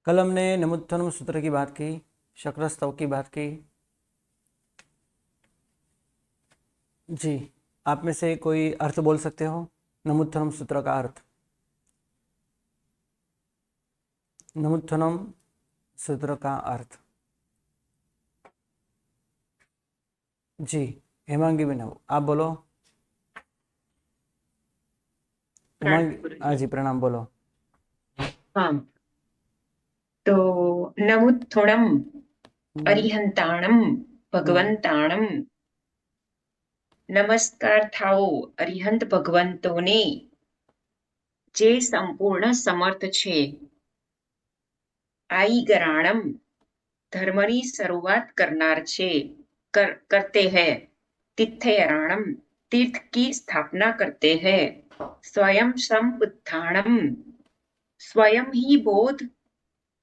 कल हमने नमुत्थनम सूत्र की बात की, शक्रस्तव की बात की। जी, आप में से कोई अर्थ बोल सकते हो? नमुत्थनम सूत्र का अर्थ। नमुत्थनम सूत्र का अर्थ। जी, हेमांगी बेन आप बोलो। हेमांगी, हाँ जी, प्रणाम बोलो। हाँ, तो नमुत्थुणम हम्म, अरिहंताणम हम्म, ભગવંતાણમ નમસ્કાર થાઓ અરિહંત ભગવંતોને જે સંપૂર્ણ સમર્થ છે. આઈ ગરાણમ ધર્મની શરૂઆત કરનાર છે. करते हैं. तिथयराणम तीर्थ की स्थापना करते हैं. स्वयं संपुत्थानम स्वयं ही बोध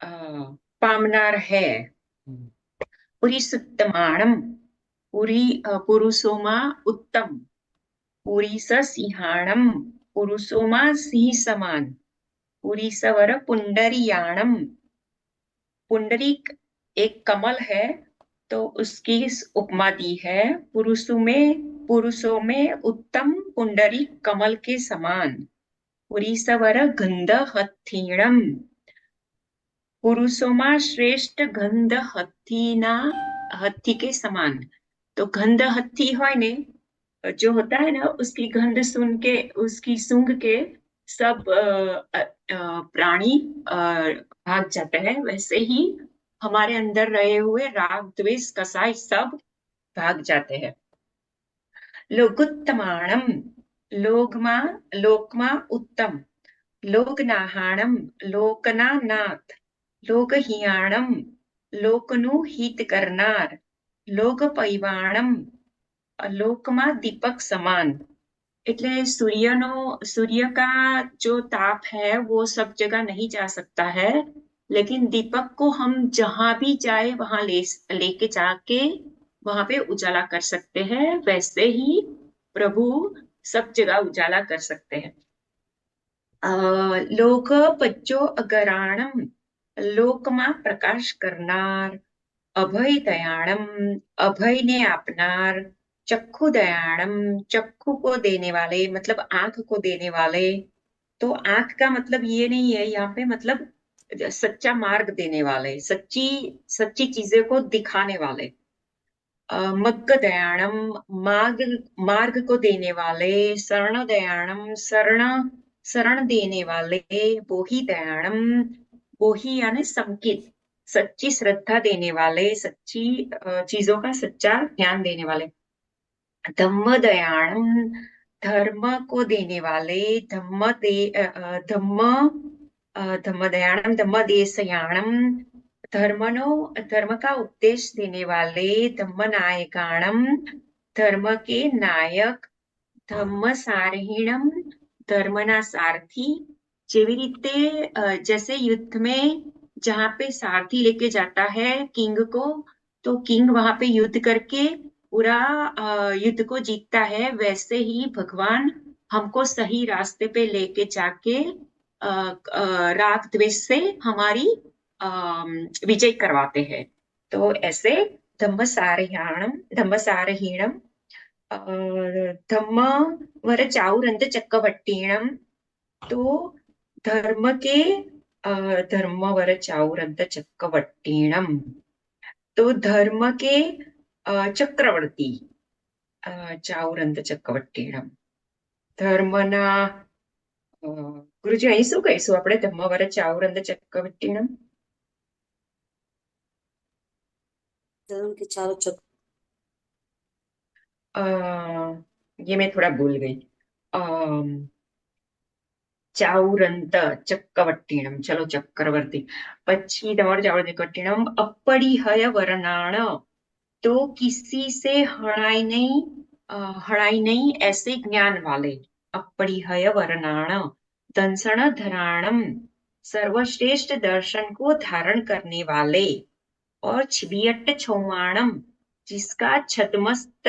अ, पामनार है. हम्म, पुरीसुत्तमाणम पुरुषोमा उत्तम. पुरीस सिंहाणम पुरुषोमा सिंह समान. पुरीसवर पुंडरीयाणम पुंडरीक एक कमल है तो उसकी उपमा दी है. पुरुषों में उत्तम पुंडरीक कमल के समान. पुरीसवर गंध हत्थीणम पुरुषों श्रेष्ठ गंध हत्थी के समान. तो गंध हत्थी હોય ને जो होता है ना उसकी गंध सुन के उसकी सूंघ के सब प्राणी भाग जाते हैं. वैसे ही हमारे अंदर रहे हुए राग द्वेष कसाय सब भाग जाते हैं. लोकुत्तमाणम लोकमा लोकमा उत्तम. લોકનાહાણમ લોકના નાથ. લોકહિયાણમ લોકનું હિત કરનાર. લોકપૈવાણમ લોકમાં दीपक समान. એટલે सूर्य का जो ताप है वो सब जगह नहीं जा सकता है, लेकिन दीपक को हम जहां भी जाए वहां लेके जाके वहां पे उजाला कर सकते हैं. वैसे ही प्रभु सब जगह उजाला कर सकते हैं. लोक पज्जो अगराणम લોકમાં પ્રકાશ કરનાર. અભય દયાણમ अभय ने आपनार. चक्षु दयाणम चक्षु को देने वाले मतलब आंख को देने वाले. तो आंख का मतलब ये नहीं है यहाँ पे, मतलब सच्चा मार्ग देने वाले, सच्ची सच्ची चीजें को दिखाने वाले. मग्ग दयाणम मार्ग मार्ग को देने वाले. शरण दयाणम शरण देने वाले. बोहि दयाणम बोहि यानी संकेत, सच्ची श्रद्धा देने वाले, सच्ची चीजों का सच्चा ध्यान देने वाले. धम्म दयाणम धर्म को देने वाले. धम्म धम्म दयाणम धम्म देशयाणम धर्मनो धर्म का उपदेश देने वाले. धम्म नायकाणम धर्म के नायक. धम्म सारहीणम धर्मना सारथी. જેવી રીતે जैसे युद्ध में जहां पे सारथी लेके जाता है किंग को, तो किंग वहां पे युद्ध करके पूरा युद्ध को जीतता है, वैसे ही भगवान हमको सही रास्ते पे लेके जाके राग द्वेष से हमारी विजय करवाते हैं. तो ऐसे धम्म सारहीणम धम्म वर चाउरंत चक्रवट्टीणम. तो धर्म के धर्म वर चाउरंत चक्रवट्टीणम. तो धर्म के चक्रवर्ती ચાઉરંત ચક્રવર્તીણમ ધર્મના ગુરુજી અહીં શું કહીશું આપણે ધર્મવર ચાઉરંત ચક્રવર્તીણમ? धर्म के चारों चक्र अ, ये मैं थोड़ा भूल गई. ચાઉરંત ચક્રવર્તીણમ ચલો ચક્રવર્તી. પછી તમારું ચાઉરંત ચક્રવર્તીણમ अपरिहय वर्णाण. तो किसी से हड़ाई नहीं ऐसे ज्ञान वाले. अपरिहय वर्णाण. दंसण धराणम सर्वश्रेष्ठ दर्शन को धारण करने वाले. और छिबियट छोमाणम जिसका छदमस्त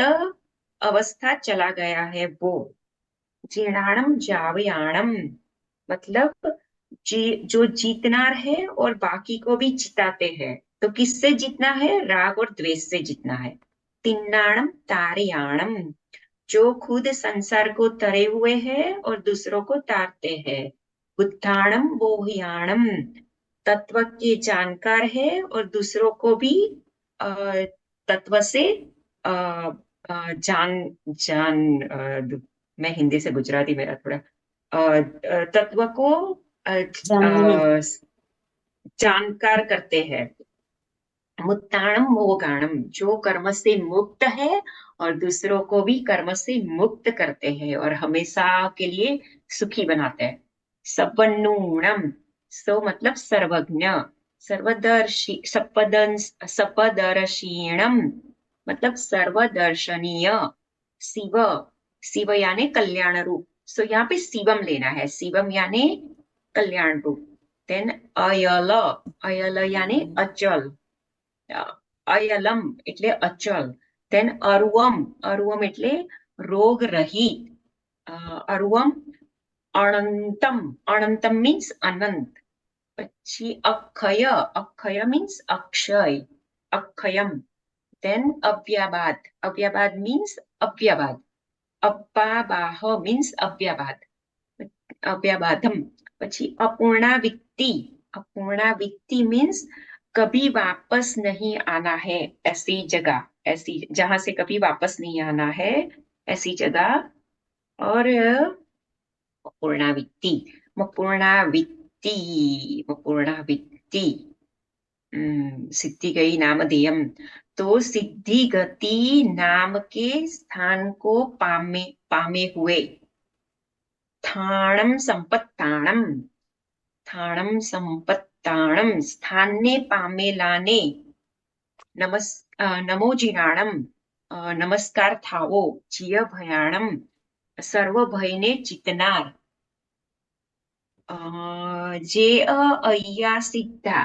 अवस्था चला गया है वो. जीर्णाणम जावयाणम मतलब जो जीतनार है और बाकी को भी जिताते हैं। तो किससे जीतना है? राग और द्वेष से जीतना है। तिन्नाणम तारियाणम, जो खुद संसार को तरे हुए हैं और दूसरों को तारते हैं। बुद्धाणम बोहियाणम, तत्व के जानकार है और दूसरों को भी अ, तत्व से अ, जान जान मैं हिंदी से गुजराती मेरा थोड़ा तत्व को जानने में जानकार करते हैं। मुत्ताणम मोगाणम, जो कर्म से मुक्त है और दूसरों को भी कर्म से मुक्त करते हैं और हमेशा के लिए सुखी बनाते हैं। सपन्नूणम, सो मतलब सर्वज्ञ, सर्वदर्शी, सपदर्शीणम मतलब सर्वदर्शनीय। शिव, शिव यानी कल्याण रूप। सो यहाँ पे शिवम लेना है, शिवम यानी कल्याण रूप। देन अयल, अयल यानी अचल, અયલમ એટલે અચલ. then અરુવમ, અરુવમ એટલે રોગ રહિત. અરુવમ અનંતમ, અનંતમ means અનંત. પછી Akshay, Akshay means Akshay, અક્ષયમ. then અવ્યાબાદ, અવ્યાબાદ means અવ્યાબાદ. અપ્પાબાહ means અવ્યાબાદ, अव्यबाधम. પછી अपूर्णावित्ति, अपूर्णावित्ति मीन्स कभी वापस नहीं आना है, ऐसी जगह, ऐसी जहां से कभी वापस नहीं आना है, ऐसी जगह। और अपूर्णावित्ति, मपूर्णावित्ति, मपूर्णावित्ति सिद्धि गई नामधेयम। तो सिद्धि गति नाम के स्थान को पामे पामे हुए। थाणम संपत्ताणम, थाणम संपत्ताणम स्थान ने पामेलाने। नमोजीराणम नमस्कार थावो। जिय भयाणम सर्व भयने जीतनार। जे अय्या सिद्धा,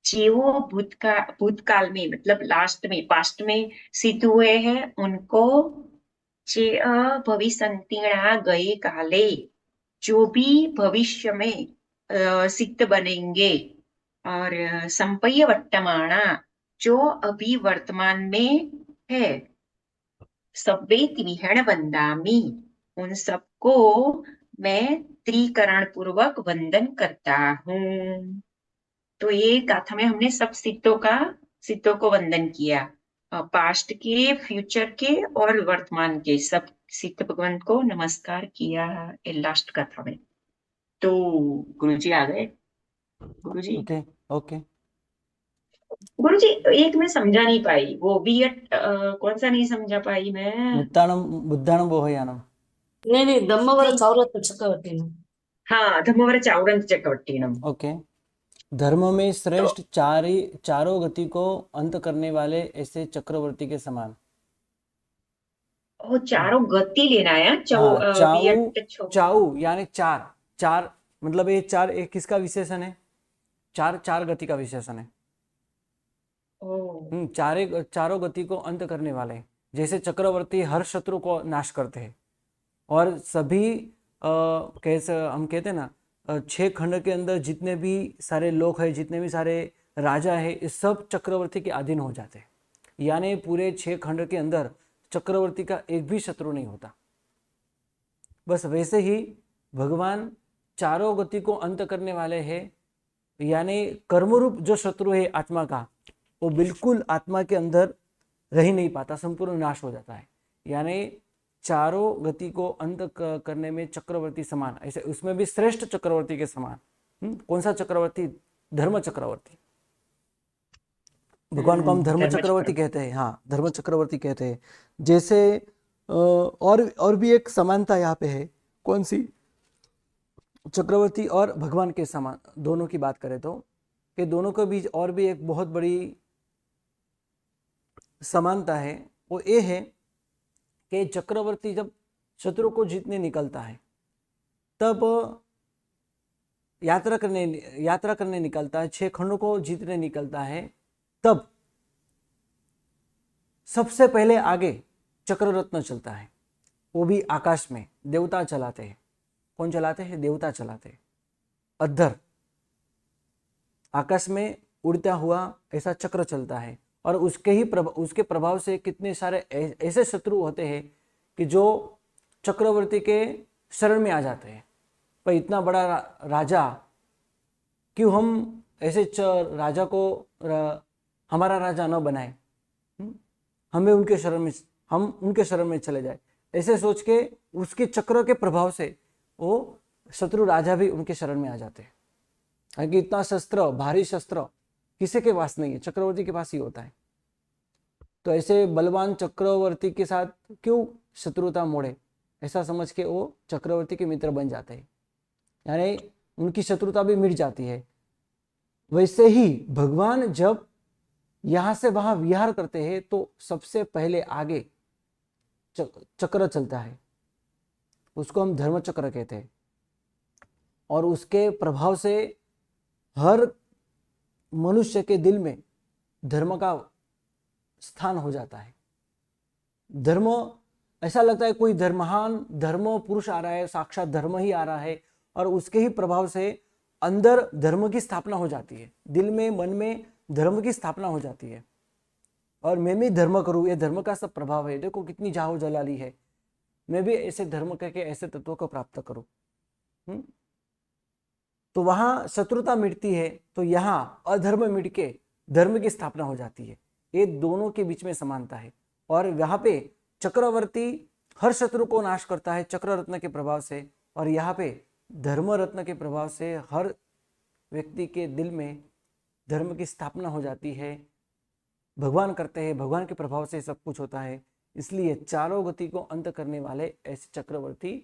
जेवो भूतकाल में मतलब लास्ट में, पास्ट में सिद्ध हुए हैं उनको। जे भविसंतीणा गए काले, जो भी भविष्य में सिद्ध बनेंगे। और संपय्य वर्तमाना, जो अभी वर्तमान में है। सब्बे त्रिहण वंदामी, उन सबको मैं त्रिकरण पूर्वक वंदन करता हूँ। तो ये गाथा में हमने सब सिद्धों को वंदन किया, पास्ट के, फ्यूचर के और वर्तमान के सब सिद्ध भगवान को नमस्कार किया लास्ट गाथा में। तो गुरुजी आ गए। गुरुजी, ओके ओके। गुरुजी एक मैं समझा नहीं पाई, वो भी कौन सा नहीं समझा पाई मैं? मुत्ताणम बुद्धाणम बोहयानम। नहीं दम्मवर चौरत्न चक्रवर्ती ने। हाँ, धम्मवर चाउरंत चक्रवर्तीनम। ओके। धर्म में श्रेष्ठ चारों गति को अंत करने वाले ऐसे चक्रवर्ती के समान। वो चारों गति लेना है। हाँ, वियट चाऊ यानी चार, चार मतलब ये चार एक किसका विशेषण है? चार गति का विशेषण है। ओ, चारों गति को अंत करने वाले, जैसे चक्रवर्ती हर शत्रु को नाश करते हैं और सभी कैसे हम कहते हैं ना, 6 खंड के अंदर जितने भी सारे लोग हैं, जितने भी सारे राजा हैं, ये सब चक्रवर्ती के अधीन हो जाते हैं। यानी पूरे 6 खंड के अंदर चक्रवर्ती का एक भी शत्रु नहीं होता। बस वैसे ही भगवान चारों गति को अंत करने वाले हैं, यानी कर्मरूप जो शत्रु है आत्मा का, वो बिल्कुल आत्मा के अंदर रह ही नहीं पाता, संपूर्ण नाश हो जाता है। यानी चारों गति को अंत करने में चक्रवर्ती समान, ऐसे उसमें भी श्रेष्ठ चक्रवर्ती के समान। कौन सा चक्रवर्ती? धर्म चक्रवर्ती। भगवान को हम धर्म चक्रवर्ती कहते हैं। हाँ, धर्म चक्रवर्ती कहते हैं। जैसे और भी एक समानता यहाँ पे है। कौन सी? चक्रवर्ती और भगवान के समान दोनों की बात करें तो, कि दोनों के बीच और भी एक बहुत बड़ी समानता है। वो ये है कि चक्रवर्ती जब शत्रु को जीतने निकलता है, तब यात्रा करने निकलता है, 6 खंडों को जीतने निकलता है, तब सबसे पहले आगे चक्ररत्न चलता है, वो भी आकाश में। देवता चलाते हैं। कौन चलाते हैं? देवता चलाते हैं। अद्धर आकाश में उड़ता हुआ ऐसा चक्र चलता है, और उसके प्रभाव से कितने सारे ऐसे शत्रु होते हैं कि जो चक्रवर्ती के शरण में आ जाते हैं। पर इतना बड़ा राजा, क्यों हम ऐसे राजा को हमारा राजा न बनाए, हम उनके शरण में चले जाए, ऐसे सोच के उसके चक्र के प्रभाव से वो शत्रु राजा भी उनके शरण में आ जाते हैं। क्योंकि इतना शस्त्र, भारी शस्त्र किसी के पास नहीं है, चक्रवर्ती के पास ही होता है। तो ऐसे बलवान चक्रवर्ती के साथ क्यों शत्रुता मोड़े, ऐसा समझ के वो चक्रवर्ती के मित्र बन जाते हैं, यानी उनकी शत्रुता भी मिट जाती है। वैसे ही भगवान जब यहां से वहां विहार करते हैं तो सबसे पहले आगे चक्र चलता है, उसको हम धर्म चक्र कहते हैं, और उसके प्रभाव से हर मनुष्य के दिल में धर्म का स्थान हो जाता है। धर्म, ऐसा लगता है कोई महान धर्म पुरुष आ रहा है, साक्षात धर्म ही आ रहा है, और उसके ही प्रभाव से अंदर धर्म की स्थापना हो जाती है, दिल में मन में धर्म की स्थापना हो जाती है, और मैं भी धर्म करूं, ये धर्म का सब प्रभाव है। देखो कितनी जाहो जलाली है, मैं भी ऐसे धर्म करके ऐसे तत्वों को प्राप्त करूं। तो वहां शत्रुता मिटती है, तो यहाँ अधर्म मिट के धर्म की स्थापना हो जाती है। ये दोनों के बीच में समानता है। और यहाँ पे चक्रवर्ती हर शत्रु को नाश करता है चक्र रत्न के प्रभाव से, और यहाँ पे धर्म रत्न के प्रभाव से हर व्यक्ति के दिल में धर्म की स्थापना हो जाती है। भगवान करते हैं, भगवान के प्रभाव से सब कुछ होता है। इसलिए चारों गति को अंत करने वाले ऐसे चक्रवर्ती,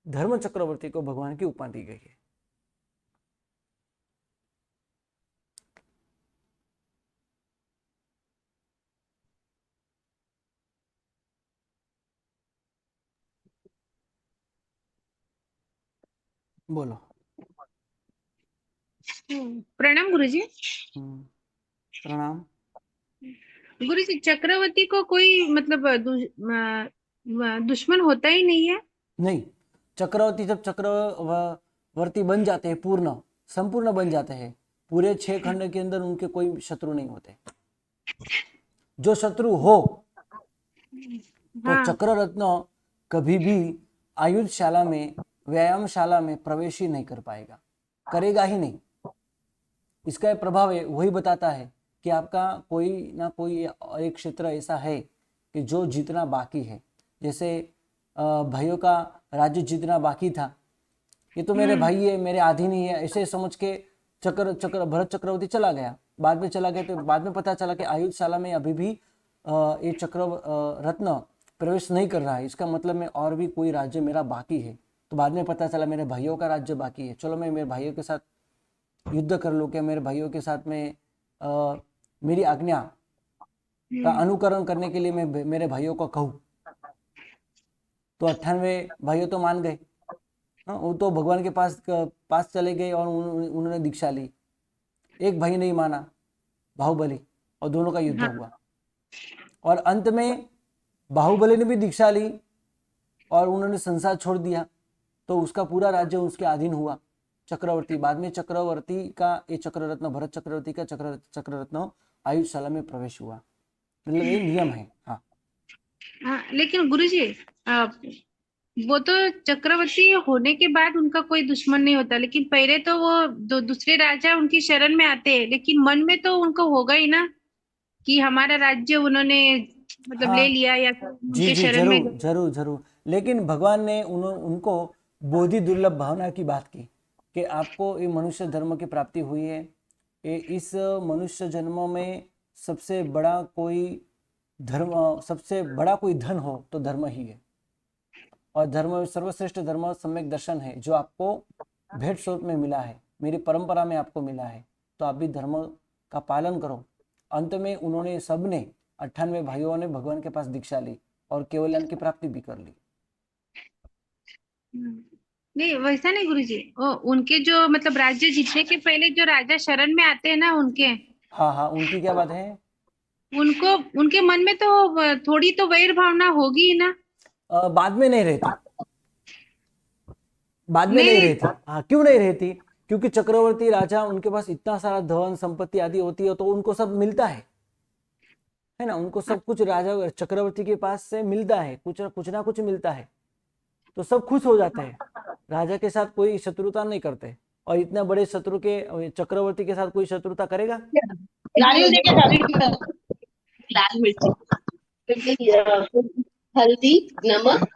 धर्म चक्रवर्ती को भगवान की उपाधि दी गई है। बोलो। प्रणाम गुरुजी। प्रणाम। गुरुजी, चक्रवर्ती को कोई मतलब दुश्मन होता ही नहीं है? नहीं, चक्रवर्ती जब चक्रवर्ती बन जाते हैं, संपूर्ण बन जाते हैं, पूरे 6 खंड के अंदर उनके कोई शत्रु नहीं होते। जो शत्रु हो तो चक्र रत्न कभी भी आयुधशाला में, व्यायामशाला में प्रवेश ही नहीं कर पाएगा, करेगा ही नहीं। इसका प्रभाव है, वही बताता है कि आपका कोई ना कोई एक क्षेत्र ऐसा है कि जो जीतना बाकी है। जैसे भाइयों का राज्य जीतना बाकी था, ये तो मेरे भाई है, मेरे अधीन ही है, ऐसे समझ के भरत चक्रवर्ती चला गया। बाद में चला गया तो बाद में पता चला कि आयुधशाला में अभी भी ये चक्र रत्न प्रवेश नहीं कर रहा है। इसका मतलब में और भी कोई राज्य मेरा बाकी है। तो बाद में पता चला मेरे भाइयों का राज्य बाकी है, चलो मैं मेरे भाइयों के साथ युद्ध कर लूँ, क्या मेरे भाइयों के साथ में मेरी आज्ञा का अनुकरण करने के लिए मैं मेरे भाइयों को कहूँ। तो 98 भाइयों तो मान गए, वो तो भगवान के पास चले गए और उन्होंने दीक्षा ली। एक भाई नहीं माना, बाहुबली, और दोनों का युद्ध हुआ। और अंत में बाहुबली ने भी दीक्षा ली और उन्होंने संसार छोड़ दिया, तो उसका पूरा राज्य उसके अधीन हुआ, चक्रवर्ती। बाद में चक्रवर्ती का ये चक्ररत्न, भरत चक्रवर्ती का चक्ररत्न आयुधशाला में प्रवेश हुआ। मतलब ये नियम है। हाँ, लेकिन गुरुजी, वो तो चक्रवर्ती होने के बाद उनका कोई दुश्मन नहीं होता, लेकिन पहले तो वो दूसरे राजा उनकी शरण में आते हैं, लेकिन मन में तो उनको होगा ही ना कि हमारा राज्य उन्होंने मतलब ले लिया या उनके शरण में। जरूर जरूर। लेकिन भगवान ने उनको बोधि दुर्लभ भावना की बात की कि आपको ये मनुष्य धर्म की प्राप्ति हुई है, ये इस मनुष्य जन्म में सबसे बड़ा कोई धन हो तो धर्म ही है। और धर्म, सर्वश्रेष्ठ धर्म सम्यक दर्शन है, जो आपको भेंट स्वरूप में मिला है, मेरी परंपरा में आपको मिला है, तो आप भी धर्म का पालन करो। अंत में उन्होंने सबने 98 भाइयों ने भगवान के पास दीक्षा ली और केवल्यान की प्राप्ति भी कर ली। नहीं, वैसा नहीं गुरुजी, उनके जो मतलब राज्य जीतने के पहले जो राजा शरण में आते हैं ना उनके, हाँ, उनकी क्या बात है? उनको उनके मन में तो थोड़ी तो वैर भावना होगी ही ना। बाद में नहीं रहती, बाद में नहीं रहती। हाँ, क्यों नहीं रहती? क्योंकि चक्रवर्ती राजा, उनके पास इतना सारा धन संपत्ति आदि होती है तो उनको सब मिलता है ना, उनको सब कुछ राजा चक्रवर्ती के पास से मिलता है, कुछ ना कुछ मिलता है, तो सब खुश हो जाते हैं, राजा के साथ कोई शत्रुता नहीं करते। और इतने बड़े शत्रु के, चक्रवर्ती के साथ कोई शत्रुता करेगा? नारियल देके नारियल, लाल मिर्ची, हल्दी, नमक,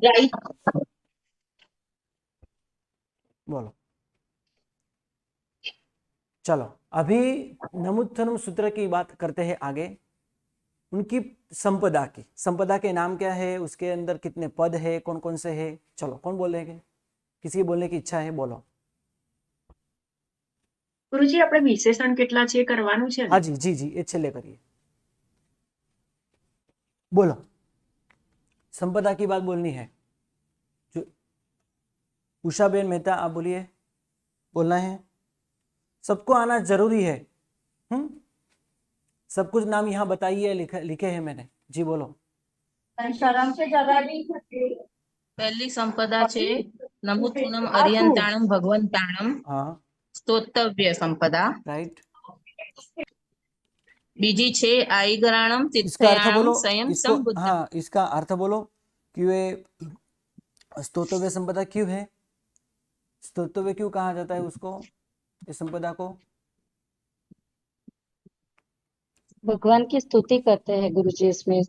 राई। बोलो। चलो अभी नमुत्थनम सूत्र की बात करते हैं आगे, उनकी संपदा की। संपदा के नाम क्या है, उसके अंदर कितने पद है, कौन कौन से है? चलो कौन बोलेंगे? किसी की बोलने की इच्छा है? बोलो। ગુરુજી આપણે વિશેષણ કેટલા છે એ કરવાનું છે ને? हाँ जी जी जी, ये छेल्ले करिए, बोलो। संपदा की बात बोलनी है। जो उषाबेन मेहता, आप बोलिए, बोलना है, सबको आना जरूरी है। सब कुछ नाम यहाँ बताइए, लिखे हैं मैंने जी, बोलो। पहली संपदा छे नमुत्थनम अर्यंताणम भगवंताणम, हाँ स्तोतव्य संपदा। राइट। बीजी छे आईगराणम इसका अर्थ तिथयाणम बोलो, संयम इसको, संबुद्ध। हाँ इसका अर्थ बोलो कि वे स्तोतव्य संपदा क्यों है, स्तोतव्य क्यों कहा जाता है उसको, इस संपदा को? भगवान की स्तुति करते हैं गुरुजी इसमें।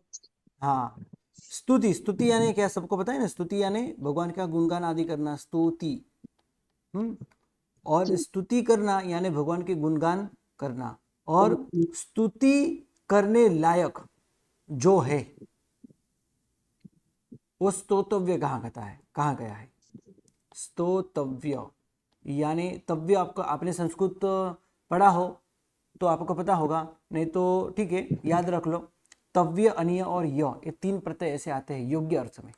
हाँ, स्तुति, स्तुति यानी क्या, सबको पता है ना, स्तुति यानी भगवान का गुणगान आदि करना, स्तुति। और स्तुति करना यानी भगवान के गुणगान करना, और स्तुति करने लायक जो है वो स्तोतव्य कहाँ गया है? स्तोतव्य यानी तव्य, आपको, आपने संस्कृत पढ़ा हो तो आपको पता होगा, नहीं तो ठीक है याद रख लो। तव्य, अनीय और य, ये तीन प्रत्यय ऐसे आते हैं योग्य अर्थ में।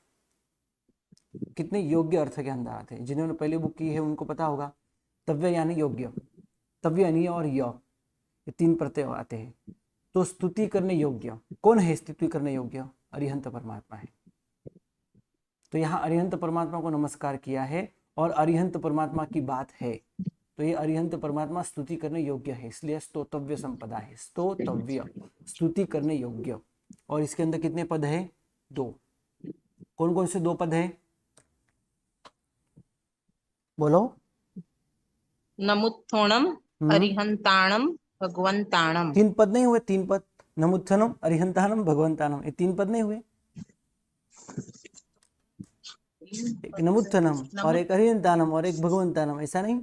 कितने योग्य अर्थ के अंदर आते हैं, जिन्होंने पहले बुक की है उनको पता होगा। तव्य यानी योग्य, तव्य, अनीय और य, ये तीन प्रत्यय आते हैं। तो स्तुति करने योग्य कौन है? स्तुति करने योग्य अरिहंत परमात्मा है। तो यहाँ अरिहंत परमात्मा को नमस्कार किया है और अरिहंत परमात्मा की बात है, तो ये अरिहंत परमात्मा स्तुति करने योग्य है, इसलिए स्तोतव्य संपदा है। स्तोतव्य, स्तुति करने योग्य। और इसके अंदर कितने पद है? 2। कौन कौन से 2 पद है? बोलो। नमुत्थनम अरिहंताणम भगवंताणम। 3 पद नहीं हुए? 3 पद, नमुत्थनम, अरिहंताणम, भगवंताणम, ये 3 पद नहीं हुए? एक नमुत्थनम और एक अरिहंताणम और एक भगवंताणम, ऐसा नहीं?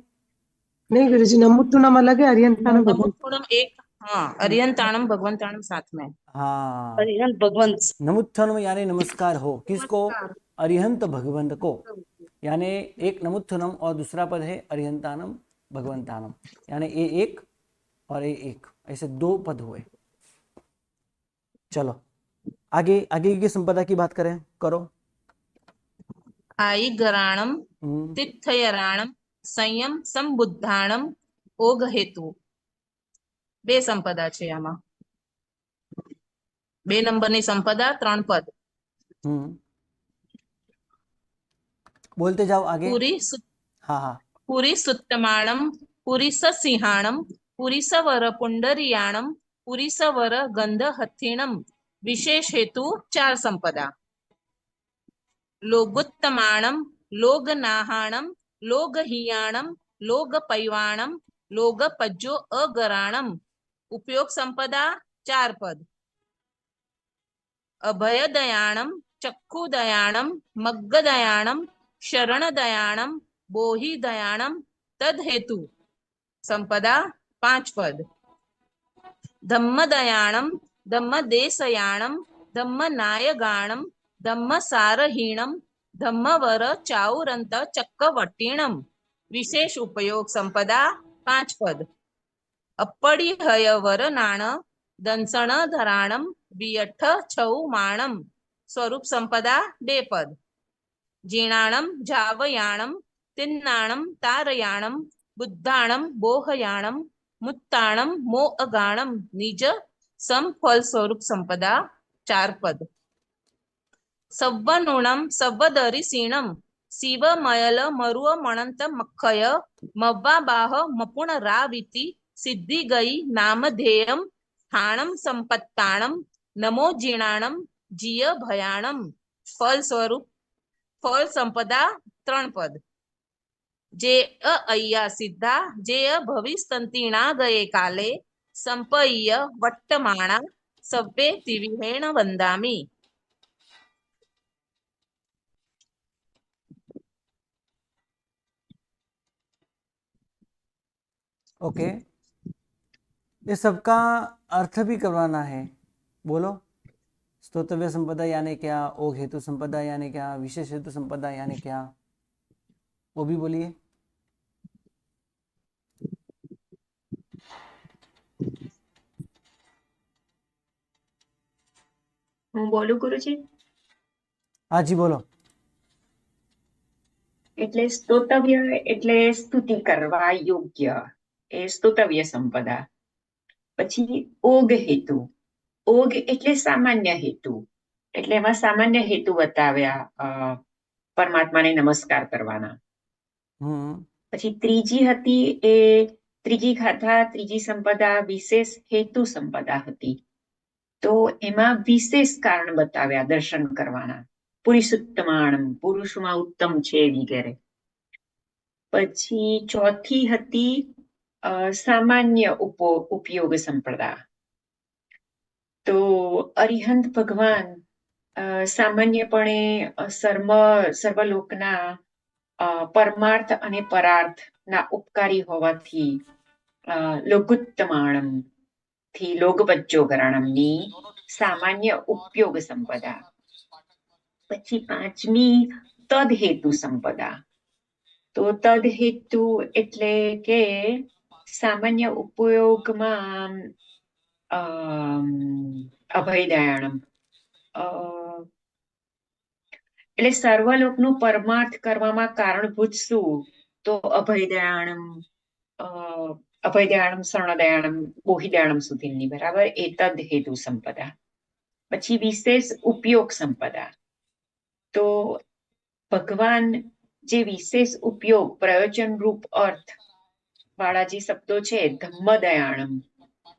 नहीं गुरुजी, नमुत्थनम अलग है, अरिहंताणम नमुत्थनम एक, हाँ, अरिहंताणम भगवंताणम साथ में। हाँ, अरिहंत भगवंत। नमुत्थनम यानी नमस्कार हो, किसको? अरिहंत भगवंत को। यानी एक नमुत्थनम और दूसरा पद है अरिहंताणम भगवंताणम, यानी ए एक और ए एक, ऐसे 2 पद हुए। चलो आगे की संपदा की बात करें, करो। आईगराणम तिथयराणम संयम संबुद्धाणम ओघ हेतु। 2 संपदा छे आमा। 2 नंबरनी संपदा, 3 पद। बोलते जाओ आगे। पूरी हाँ, पुरी सुत्तमाणम, पुरी सिंहाणम, पुरी सवर पुंडरियाणम, पुरी सवर गंध हथिणम। विशेष हेतु 4 संपदा। लोगुत्तमाणम, लोगनाहाणम, लोगहियाणम, लोगपैवाणम, लोगपज्जो अगराणम। उपयोग संपदा 4 पद। अभयदयाणम, चक्षुदयाणम, मग्गदयाणम, शरणदयाणम, बोहिदयाणम। तद हेतु संपदा 5 पद। धम्मदयाणम, धम्मदेशयाणम, धम्मनायगाणम, धम्मसारहीणम, धम्मवर चाउरंत चक्कवट्टीणम। विशेष उपयोग संपदा 5 पद। अप्पड़िहयवर नाण, दंसण धराणम, वियठ छऊ माणम। स्वरूप संपदा 2 पद। जीर्णाणम, झावयाणम, तिन्नाणम, तारयाणम, बुद्धाणम, बोहयाणम, मुत्ताणम, मोअगाणम। निज सम फल स्वरूप संपदा 4 पद। सव्वनूणम, सव्वदरिसीणम, शिवमयल मरुव मणंत मक्खय मव्वा बाह मपुण राविति सिद्धि गई नामधेयम स्थाणम संपत्ताणम नमो जीणाणम जिय भयाणम. ફળ સ્વરૂપ ફળ સંપદા 3 પદ. જે અయ్યા સિદ્ધા જે ભવિસ્તંતિણા ગયે કાલે સંપય્ય વટ્ટમાણા સવ્વે ત્રિવિહેણ વંદામી. ओके, ये सबका अर्थ भी करवाना है. बोलो. स्तोतव्य संपदा यानी क्या, ओघ हेतु संपदा यानी क्या, विशेष हेतु संपदा यानी क्या, वो भी बोलिए. હું બોલું ગુરુજી? हाँ जी बोलो. એટલે સ્તોતવ્ય એટલે સ્તુતિ કરવા યોગ્ય, એ સ્તોતવ્ય સંપદા. પછી ઓગ હેતુ. ઓગ એટલે સામાન્ય હેતુ, એટલે એમાં સામાન્ય હેતુ બતાવ્યા પરમાત્માને નમસ્કાર કરવાના. પછી ત્રીજી હતી એ ત્રીજી ગાથા, ત્રીજી સંપદા વિશેષ હેતુ સંપદા હતી. તો એમાં વિશેષ કારણ બતાવ્યા દર્શન કરવાના. પુરુષોત્તમાણમ, પુરુષમાં ઉત્તમ છે વગેરે. પછી ચોથી હતી સામાન્ય ઉપયોગ સંપદા. તો અરિહંત ભગવાન સામાન્યપણે સર્વલોકના પરમાર્થ અને પરાર્થના ઉપકારી હોવાથી લોગુત્તમાણમ થી લોગપચ્ચોગરાણમની સામાન્ય ઉપયોગ સંપદા. પછી પાંચમી તદ હેતુ સંપદા. તો તદ હેતુ એટલે કે સામાન્ય ઉપયોગમાં અભયદયાણમ એટલે સર્વલોકનું પરમાર્થ કરવામાં કારણભૂત શું? તો અભયદયાણમ શરણદયાણમ બોહિદયાણમ સુધીની, બરાબર, એ તદ હેતુ સંપદા. પછી વિશેષ ઉપયોગ સંપદા. તો ભગવાન જે વિશેષ ઉપયોગ પ્રયોજન રૂપ અર્થ વાળા જે શબ્દો છે, ધમ્મદયાણમ,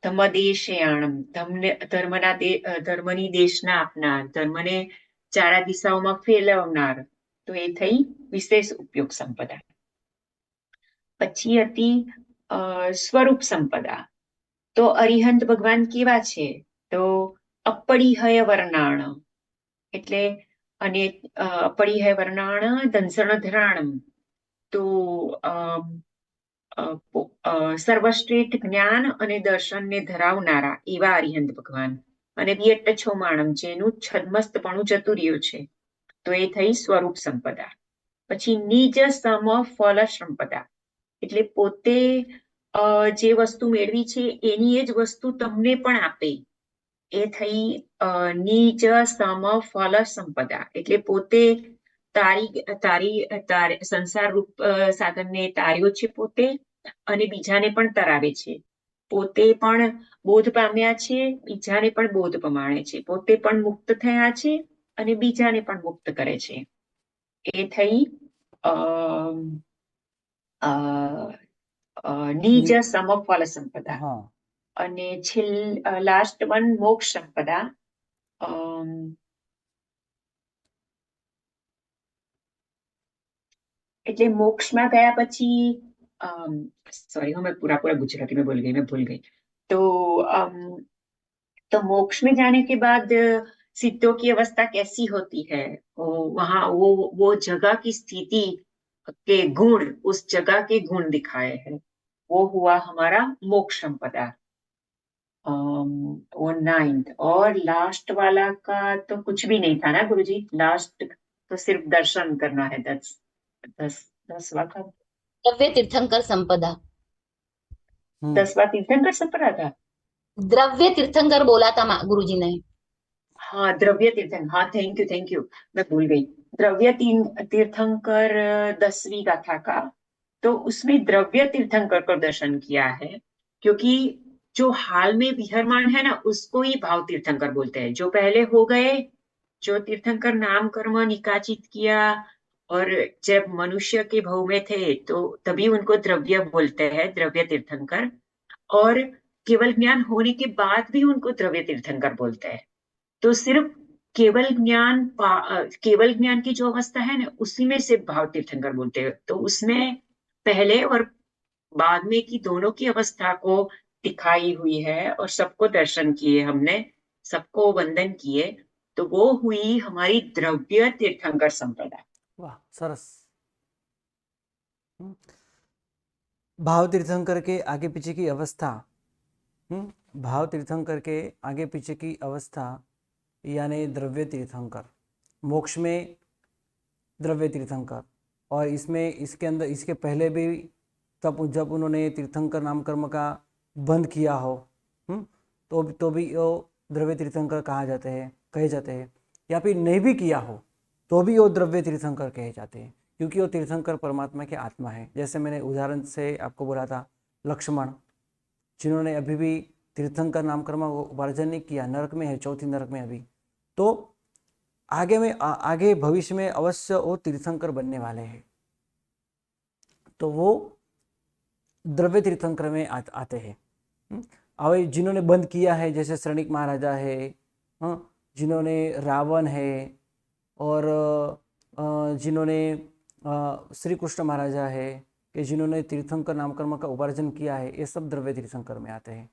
ધર્મદેશયાણમ, ધર્મની દેશના આપનાર, ધર્મને ચારા દિશાઓમાં ફેલાવનાર, તો એ થઈ વિશેષ ઉપયોગ સંપદા. પછી હતી સ્વરૂપ સંપદા. તો અરિહંત ભગવાન કેવા છે? તો અપરિહય વર્ણાણ એટલે અને અપરિહય વર્ણાણ દંસણ ધરાણમ. તો સર્વશ્રેષ્ઠ જ્ઞાન અને દર્શનને ધરાવનારા એવા અરિહંત ભગવાન. અને વિયટ્ટ છોમાણમ, જેનું છદ્મસ્તપણું જતું રહ્યું છે, તો એ થઈ સ્વરૂપ સંપદા. પછી નિજ સમ ફલ સંપદા એટલે પોતે જે વસ્તુ મેળવી છે એની જ વસ્તુ તમને પણ આપે, એ થઈ નિજ સમ ફલ સંપદા. એટલે પોતે સંસાર રૂપ સાધનને તાર્યો છે પોતે, અને બીજાને પણ તરાવે છે. પોતે પણ બોધ પામ્યા છે, બીજાને પણ બોધ પમાણે છે. પોતે પણ મુક્ત થયા છે અને બીજાને પણ મુક્ત કરે છે. એ થઈ નિજ સમફળ સંપદા. અને લાસ્ટ વન મોક્ષ સંપદા. એટલે મોક્ષમાં ગયા પછી सॉरी मैं पूरा गुजराती में भूल गई. तो मोक्ष में जाने के बाद सिद्धों की अवस्था कैसी होती है, वहां वो जगह की स्थिति के गुण, उस जगह के गुण दिखाए हैं. वो हुआ हमारा मोक्ष संपदा. वो 9th. और लास्ट वाला का तो कुछ भी नहीं था ना गुरुजी? लास्ट तो सिर्फ दर्शन करना है. 10वां का द्रव्य तीर्थंकर संपदा. 10वां तीर्थंकर संपदा था. द्रव्य तीर्थंकर बोला था गुरुजी ने. हाँ, द्रव्य तीर्थंकर. हाँ, थैंक यू, मैं भूल गई. द्रव्य तीर्थंकर 10वीं गाथा का. तो उसमें द्रव्य तीर्थंकर को दर्शन किया है, क्योंकि जो हाल में विहरमान है ना, उसको ही भाव तीर्थंकर बोलते हैं. जो पहले हो गए, जो तीर्थंकर नाम कर्म निकाचित किया, और जब मनुष्य के भाव में थे तो तभी उनको द्रव्य बोलते हैं, द्रव्य तीर्थंकर। और केवल ज्ञान होने के बाद भी उनको द्रव्य तीर्थंकर बोलते हैं। तो सिर्फ केवल ज्ञान की जो अवस्था है ना, उसी में से भाव तीर्थंकर बोलते हैं। तो उसमें पहले और बाद में की दोनों की अवस्था को दिखाई हुई है और सबको दर्शन किए हमने, सबको वंदन किए। तो वो हुई हमारी द्रव्य तीर्थंकर संप्रदाय। वाह, सरस। हम्म, भाव तीर्थंकर के आगे पीछे की अवस्था, भाव तीर्थंकर के आगे पीछे की अवस्था यानी द्रव्य तीर्थंकर, मोक्ष में द्रव्य तीर्थंकर, और इसमें इसके अंदर इसके पहले भी तब जब उन्होंने तीर्थंकर नाम कर्म का बंद किया हो, तो भी वो द्रव्य तीर्थंकर कहे जाते हैं, या फिर नहीं भी किया हो तो भी वो द्रव्य तीर्थंकर कहे जाते हैं, क्योंकि वो तीर्थंकर परमात्मा की आत्मा है। जैसे मैंने उदाहरण से आपको बोला था, लक्ष्मण जिन्होंने अभी भी तीर्थंकर नाम कर्म वर्जन नहीं किया, नरक में है, चौथी नरक में अभी। तो आगे भविष्य में अवश्य वो तीर्थंकर बनने वाले हैं, तो वो द्रव्य तीर्थंकर में आते हैं। अब जिन्होंने बंद किया है, जैसे श्रनिक महाराजा है, जिन्होंने रावण है, और जिन्होंने श्री कृष्ण महाराजा है, कि जिन्होंने तीर्थंकर नामकर्म का उपार्जन किया है, ये सब द्रव्य तीर्थंकर में आते हैं।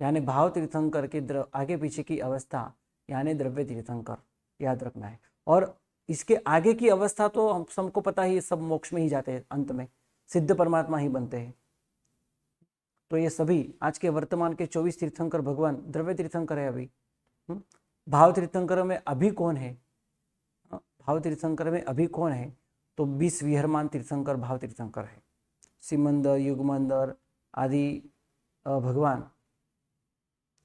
यानी भाव तीर्थंकर के आगे पीछे की अवस्था यानी द्रव्य तीर्थंकर, याद रखना है। और इसके आगे की अवस्था तो हम सबको पता ही, सब मोक्ष में ही जाते हैं, अंत में सिद्ध परमात्मा ही बनते हैं। तो ये सभी आज के वर्तमान के 24 तीर्थंकर भगवान द्रव्य तीर्थंकर है अभी। भाव तीर्थंकर में अभी कौन है? भाव तीर्थंकर में अभी कौन है? तो 20 विहरमान तीर्थंकर भाव तीर्थंकर है। सिमंदर, युगमंदर आदि भगवान,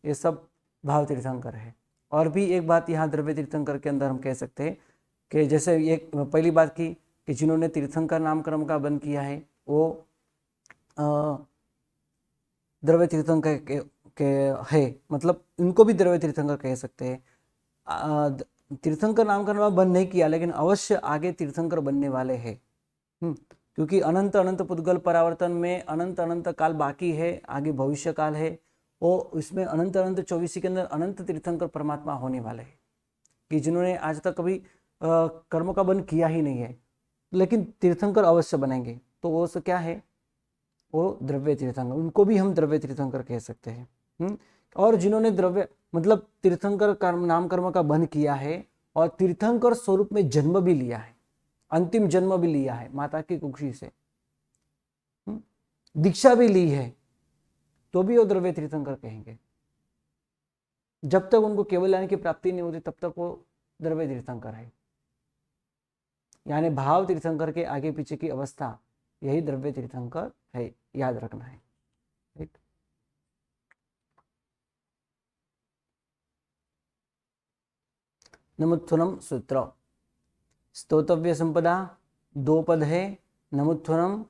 ये सब भाव तीर्थंकर है। और भी एक बात यहाँ द्रव्य तीर्थंकर के अंदर हम कह सकते हैं कि जैसे एक पहली बात की कि जिन्होंने तीर्थंकर नामकर्म का बंद किया है वो द्रव्य तीर्थंकर के है, मतलब इनको भी द्रव्य तीर्थंकर कह सकते हैं। तीर्थंकर नामकर्म बंद नहीं किया, लेकिन अवश्य आगे तीर्थंकर बनने वाले हैं, क्योंकि अनंत अनंत पुद्गल परावर्तन में अनंत अनंत काल बाकी है, आगे भविष्य काल है, और इसमें अनंत अनंत 24 के अंदर अनंत तीर्थंकर परमात्मा होने वाले हैं, कि जिन्होंने आज तक कभी कर्म का बंद किया ही नहीं है, लेकिन तीर्थंकर अवश्य बनेंगे। तो वो क्या है? वो द्रव्य तीर्थंकर, उनको भी हम द्रव्य तीर्थंकर कह सकते हैं। और जिन्होंने द्रव्य मतलब तीर्थंकर नाम कर्म का बंद किया है और तीर्थंकर स्वरूप में जन्म भी लिया है, अंतिम जन्म भी लिया है, माता की कुक्षी से दीक्षा भी ली है, तो भी वो द्रव्य तीर्थंकर कहेंगे। जब तक उनको केवल ज्ञान की प्राप्ति नहीं होती तब तक वो द्रव्य तीर्थंकर है। यानी भाव तीर्थंकर के आगे पीछे की अवस्था यही द्रव्य तीर्थंकर है, याद रखना है। ठीक। नमुत्थुनम सूत्र, स्तोतव्य संपदा 2 पद है। नमुत्थुनम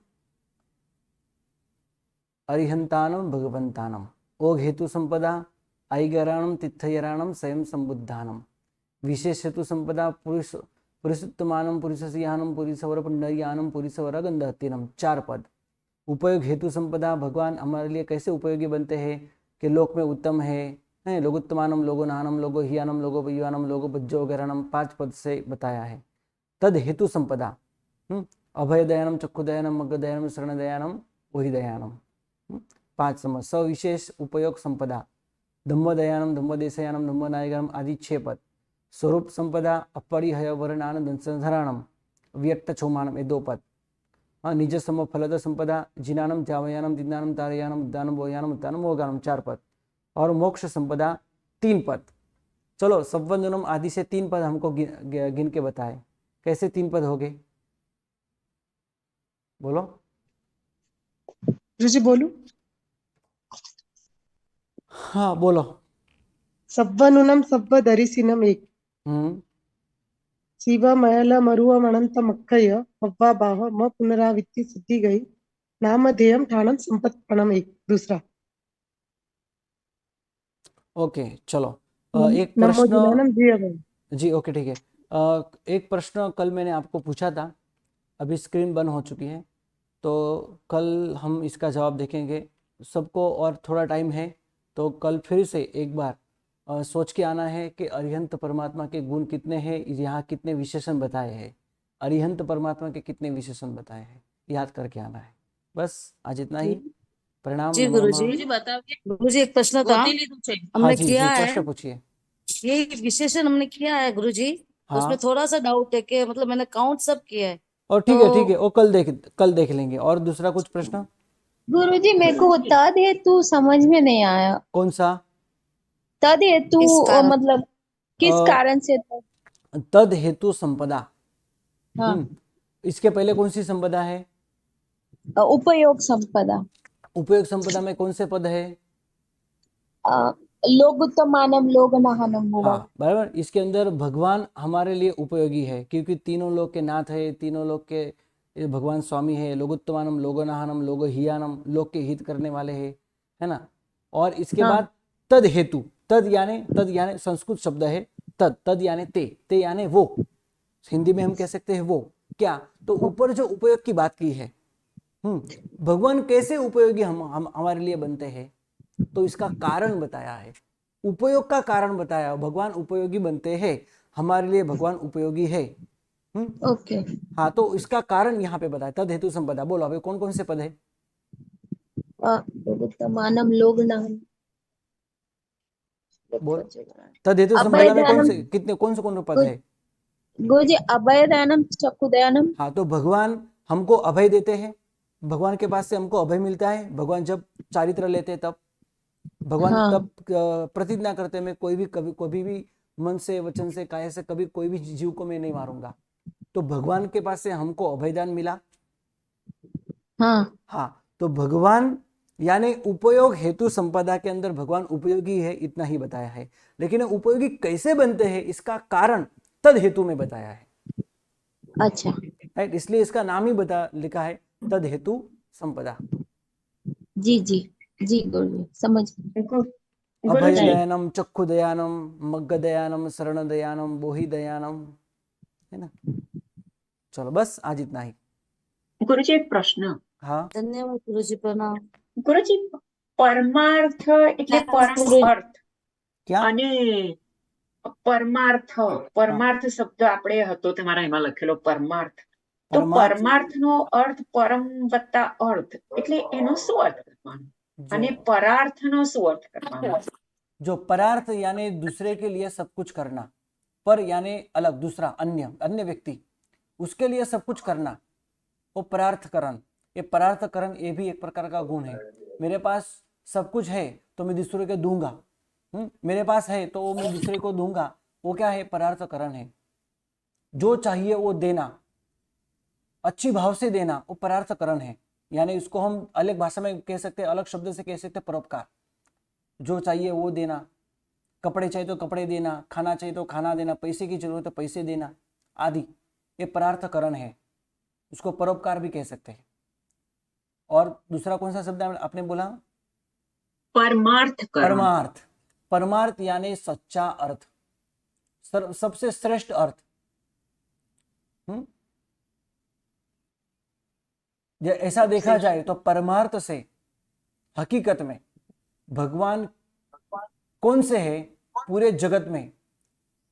अरिहंतानम भगवंतानम, ओघ हेतु संपदा ऐगराणम तिथयराणम स्वयं संबुद्धानम, विशेष हेतु संपदा पुरुषोत्तमानम पुरुषस्यानम पुरुषवर पुंडरीयानम पुरुषवर गंधहत्तीनम, 4 पद। उपयोग हेतु संपदा, भगवान हमारे लिए कैसे उपयोगी बनते हैं कि लोक में उत्तम है, लोगोत्तमानम लोगो नानम लोगो हियानम लोगो वयुआनम लोगो बज्जो वगैरहनम, 5 पद से बताया है। तद हेतु संपदा, अभय दयानम चक्षु दयानम मग्ग दयानम शरण दयानम वही दयानम, 5 समझ। सविशेष उपयोग संपदा, धम्म दयानम धम्म देशयानम धम्म नायकम आदि 6 पद। स्वरूप संपदा, अपरिहय वर्णान संधराणम व्यक्त छोमानम, ये 2 पद। निज सम फलद संपदा, जिनानम जावयानम दिनानम तारयानम दानम बोयानम दानम मोगानम, 4 पद। और मोक्ष संपदा 3 पद। चलो संबंधनम आदि से 3 पद हमको गिन के बताए, कैसे 3 पद हो गए? बोलो गुरुजी बोलू? हाँ बोलो। सब्बनुनम सब्ब दरिसिनम 1, शिव मयल मरुव मणंत मक्कय मव्वा भाव म पुनरावृत्ति सिद्धि गई नामधेयम ठाणम संपत्पणम 1, दूसरा। ओके चलो, एक नमो प्रश्न दिनानम जी अभय। जी, ओके ठीक है। एक प्रश्न कल मैंने आपको पूछा था, अभी स्क्रीन बंद हो चुकी है, तो कल हम इसका जवाब देखेंगे। सबको और थोड़ा टाइम है तो कल फिर से एक बार सोच के आना है कि अरिहंत परमात्मा के गुण कितने हैं, यहाँ कितने विशेषण बताए हैं, अरिहंत परमात्मा के कितने विशेषण बताए हैं, याद करके आना है। बस आज इतना ही। प्रणाम। जी नमो गुरुजी। नमः। गुरुजी बताइए। गुरुजी एक प्रश्न था, गोती लीधું છે। हाँ हमने जी किया जी, है प्रश्न पूछिए। ये विशेषण हमने किया है गुरुजी, तो उसमें हाँ, थोड़ा सा डाउट है कि मतलब मैंने काउंट सब किया है और ठीक है, तो वो कल देख लेंगे। और दूसरा कुछ प्रश्न? गुरुजी मेरे को वो तद हेतु समझ में नहीं आया। कौन सा? तद हेतु इस कारण मतलब किस अ, कारण से तद? तद हेतु संपदा। हाँ, इसके पहले कौन सी संपदा है? उपयोग संपदा। उपयोग संपदा में कौन से पद है? अ, लोगुत्तमानम लोगनाहनम हुआ। हाँ, बराबर। इसके अंदर भगवान हमारे लिए उपयोगी है, क्योंकि तीनों लोग के नाथ है, तीनों लोग के ये भगवान स्वामी है। लोगोत्तमानम लोगनाहनम लोगहियानम, लोग के हित करने वाले है ना। और इसके हाँ, बाद तद हेतु, तद यानी संस्कृत शब्द है तद यानी ते यानी वो। हिंदी में हम कह सकते हैं वो। क्या? तो ऊपर जो उपयोग की बात की है, भगवान कैसे उपयोगी हम हमारे लिए बनते हैं, तो इसका कारण बताया है, उपयोग का कारण बताया। भगवान उपयोगी बनते हैं हमारे लिए, भगवान उपयोगी है। ओके। हाँ, तो इसका कारण यहाँ पे बताया, तद हेतु संपदा। बोलो अभी कौन कौन से पद है? लोगुत्तमानम लोगनाहनम। बोलो। तद हेतु संपदा में अभयदानम। कौन से पद है? गुरुजी अभयदानम चक्षुदयानम। हाँ, तो भगवान हमको अभय देते हैं, भगवान के पास से हमको अभय मिलता है। भगवान जब चारित्र लेते हैं तब भगवान हाँ, तब प्रतिज्ञा करते, मैं कभी भी मन से, वचन से, काया से कभी कोई भी जीव को मैं नहीं मारूंगा। तो भगवान के पास से हमको अभयदान मिला। हाँ, हाँ, तो भगवान यानी उपयोग हेतु संपदा के अंदर भगवान उपयोगी है, इतना ही बताया है। लेकिन उपयोगी कैसे बनते हैं, इसका कारण तद हेतु में बताया है। अच्छा। राइट, इसलिए इसका नाम ही लिखा है तद हेतु संपदा। जी जी जी गुरुजी समझ गई। अभय गुरुजी दयानम, चक्षु दयानम, मग्ग दयानम, शरण दयानम, बोहि दयानम, है ना। चलो बस आज इतना ही। गुरुजी एक प्रश्न। हाँ, धन्यवाद गुरुजी, प्रणाम। ગુરુજી પરમાર્થ એટલે પરમ गुरुजी અર્થ क्या? અને પરમાર્થ શબ્દ આપણે હતો તમારા એમાં લખેલો પરમાર્થ, તો परमार्थ પરમાર્થનો અર્થ પરમ વત્તા અર્થ એટલે એનો શું અર્થ કરવાનો અને जो પરાર્થનો શું અર્થ કરવાનો? जो परार्थ यानी दूसरे के लिए सब कुछ करना, पर यानी अलग, दूसरा, अन्य व्यक्ति, उसके लिए सब कुछ करना, वो परार्थकरण। ये परार्थकरण ये भी एक प्रकार का गुण है। मेरे पास सब कुछ है तो मैं दूसरे को दूंगा, मेरे पास है तो वो मैं दूसरे को दूंगा, वो क्या है? परार्थकरण है। जो चाहिए वो देना, अच्छी भाव से देना, वो परार्थकरण है। यानी इसको हम अलग भाषा में कह सकते हैं, अलग शब्द से कह सकते हैं परोपकार। जो चाहिए वो देना, कपड़े चाहिए तो कपड़े देना, खाना चाहिए तो खाना देना, पैसे की जरूरत है तो पैसे देना आदि, ये परार्थकरण है। उसको परोपकार भी कह सकते हैं। और दूसरा कौन सा शब्द आपने बोला? પરમાર્થકરણ परमार्थ। परमार्थ यानी सच्चा अर्थ, सबसे श्रेष्ठ अर्थ। ऐसा देखा जाए तो परमार्थ से हकीकत में भगवान कौन से है पूरे जगत में?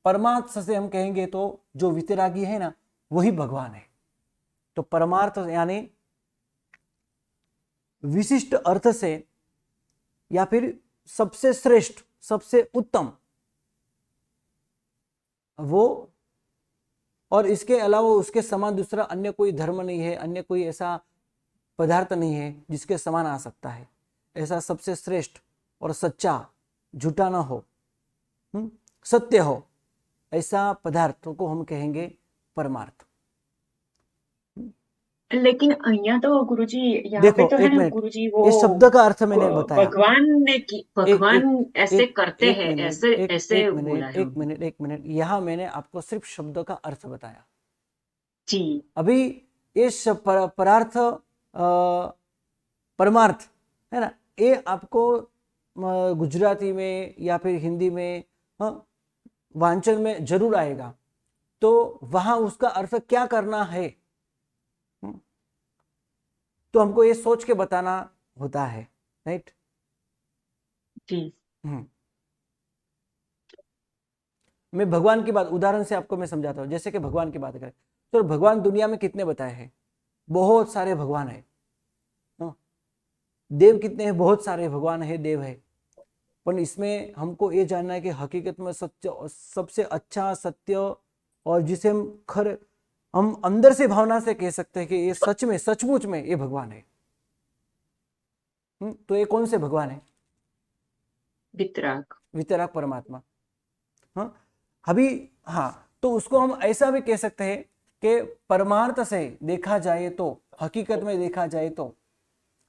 परमार्थ से हम कहेंगे तो जो वितरागी है ना, वही भगवान है। तो परमार्थ यानी विशिष्ट अर्थ से, या फिर सबसे श्रेष्ठ, सबसे उत्तम वो। और इसके अलावा उसके समान दूसरा अन्य कोई धर्म नहीं है, अन्य कोई ऐसा पदार्थ नहीं है जिसके समान आ सकता है। ऐसा सबसे श्रेष्ठ और सच्चा, झूठा ना हो, सत्य हो, ऐसा पदार्थ को हम कहेंगे परमार्थ। लेकिन અહીંયા तो गुरुजी यहाँ देखो, पे तो है एक ना मिनट, गुरुजी वो इस शब्द का अर्थ मैंने बताया। भगवान ऐसे एक करते एक हैं, मिनट, ऐसे एक ऐसे एक बोला मिनट, है एक मिनट, एक मिनट, यहाँ मैंने आपको सिर्फ शब्द का अर्थ बताया। जी। अभी इस परार्थ परमार्थ है ना, ये आपको गुजराती में या फिर हिंदी में वांचन में जरूर आएगा। तो वहां उसका अर्थ क्या करना है, तो हमको ये सोच के बताना होता है, राइट। जी। मैं भगवान की बात उदाहरण से आपको मैं समझाता हूँ। जैसे कि भगवान की बात करें तो भगवान दुनिया में कितने बताए हैं, बहुत सारे भगवान है। देव कितने हैं, बहुत सारे भगवान है, देव है। पर इसमें हमको ये जानना है कि हकीकत में सत्य, सबसे अच्छा सत्य, और जिसे हम अंदर से भावना से कह सकते हैं कि ये सच में सचमुच में ये भगवान है। तो ये कौन से भगवान है? वितराग। वितराग परमात्मा। हाँ अभी, हाँ तो उसको हम ऐसा भी कह सकते हैं कि परमार्थ से देखा जाए तो, हकीकत में देखा जाए तो,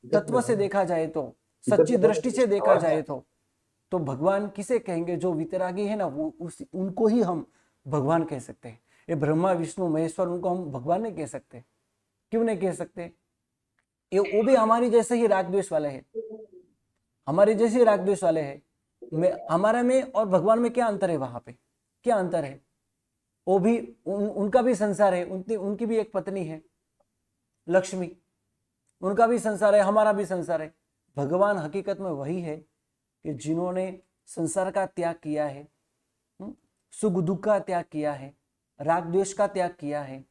तत्व से देखा जाए तो, सच्ची दृष्टि से देखा जाए तो भगवान किसे कहेंगे? जो वितरागी है ना, वो उनको ही हम भगवान कह सकते हैं। ये ब्रह्मा विष्णु महेश्वर, उनको हम भगवान नहीं कह सकते। क्यों नहीं कह सकते? ये वो भी हमारी जैसे ही राग द्वेष वाले हैं, हमारे जैसे राग द्वेष वाले हैं। हमारे में और भगवान में क्या अंतर है? वहां पे क्या अंतर है? वो भी उनका भी संसार है, उनकी भी एक पत्नी है लक्ष्मी, उनका भी संसार है, हमारा भी संसार है। भगवान हकीकत में वही है कि जिन्होंने संसार का त्याग किया है, सुख दुख का त्याग किया है, राग द्वेष का त्याग किया है,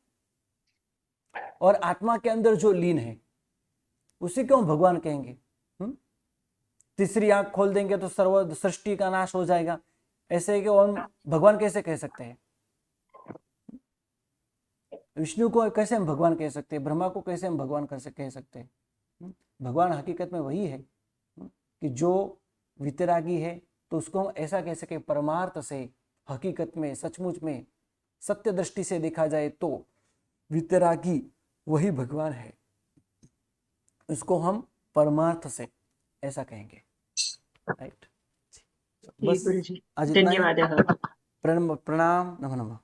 और आत्मा के अंदर जो लीन है उसी को हम भगवान कहेंगे। तीसरी आंख खोल देंगे तो सर्व सृष्टि का नाश हो जाएगा, ऐसे कि हम भगवान कैसे कह सकते हैं? विष्णु को कैसे हम भगवान कह सकते हैं? ब्रह्मा को कैसे हम भगवान कह सकते हैं? भगवान हकीकत में वही है कि जो वितरागी है, तो उसको हम ऐसा कह सके, परमार्थ से, हकीकत में, सचमुच में, सत्य दृष्टि से देखा जाए तो वितरागी वही भगवान है। इसको हम परमार्थ से ऐसा कहेंगे, राइट। जी बस गुरुजी, आज इतना ही। धन्यवादः। प्रणाम, नमो नमः।